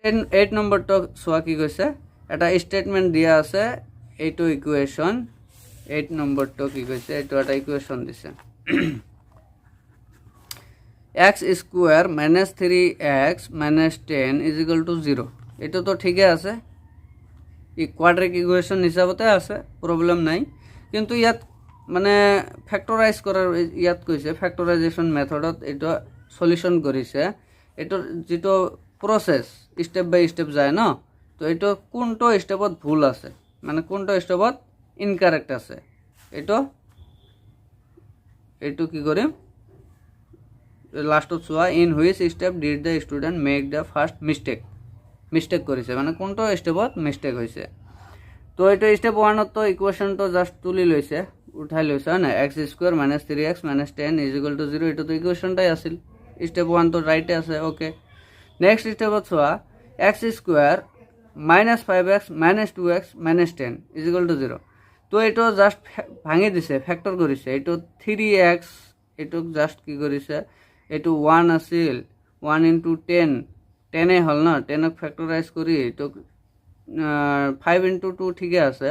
8 নম্বৰটো চোৱা কি কৈছে এটা স্টেটমেন্ট দিয়া আছে এইটো ইকুৱেশ্যন 8 নম্বৰটো কি কৈছে এইটো এটা ইকুৱেশ্যন দিছে x square minus 3x minus 10 is equal to 0 এটা তো ঠিকই আছে এই কোয়াড্রিক ইকুয়েশন হিসাবতে আছে প্রবলেম নাই কিন্তু ইয়াত মানে ফ্যাক্টরাইজ করার ইয়াত কইছে ফ্যাক্টরাইজেশন মেথডত এটা সলিউশন করিছে এটা যেটো প্রসেস স্টেপ বাই স্টেপ যায় না তো এটা কোনটো স্টেপত ভুল আছে মানে কোনটো স্টেপত ইনকারেক্ট আছে এটা কি করিম লাস্টত চোৱা in which step did the student make the first mistake করেছে মানে কোনটো স্টেপত মিস্টেক হয়েছে তো এটা স্টেপ 1 তো ইকুয়েশন তো জাস্ট তুলি লইছে উঠাই লইছে না x square minus 3x minus 10 is equal to 0 এটা তো ইকুয়েশনটাই আছিল স্টেপ 1 তো রাইটে আছে ওকে নেক্সট স্টেপত চোৱা x square minus 5x minus 2x minus 10 is equal to 0 তো এটা জাস্ট ভাঙি দিছে ফ্যাক্টর করিছে এটা 3x এটা জাস্ট কি করিছে এটো 1 আছিল 1 into 10 10 এ হল না 10 ক ফ্যাক্টরাইজ করি তো 5 into 2 ঠিকই আছে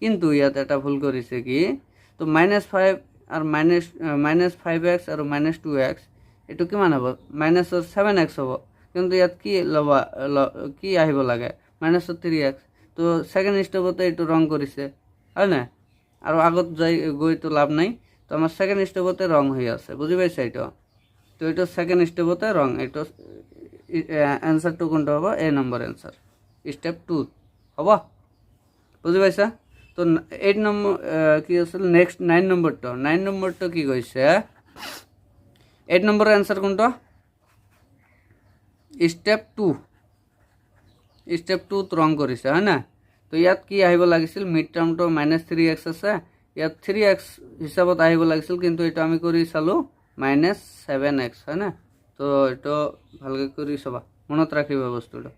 কিন্তু ইয়াত এটা ভুল করিছে কি তো -5 আর -5x আর -2x এটো কি মান হবে -7x হবে কিন্তু ইয়াত কি লবা কি আহিব লাগে -3x তো সেকেন্ড স্টেপতে এটো রং করিছে হয় না আর আগত যাই গই তো লাভ নাই তো আমার সেকেন্ড স্টেপতে রং হই আছে বুঝি পাইছ এটা তো এটা সেকেন্ড স্টেপতে রং এটা आंसर টু কোনটা হবে এ নম্বর आंसर স্টেপ 2 হবে বুঝি পাইছা তো 8 নম্বর কি আছে নেক্সট 9 নম্বরটা কি কইছে 8 নম্বর आंसर কোনটা স্টেপ 2 তো রং করিছে হয় না তো ইয়াত কি আহিব লাগিছিল মিড টার্মটো -3x আছে ইয়াত 3x হিসাবত আহিব লাগিছিল কিন্তু এটা আমি কৰি চালো -7x হয় না তো এটা ভালকে কৰি চাবা মনত ৰাখিবা বস্তুটো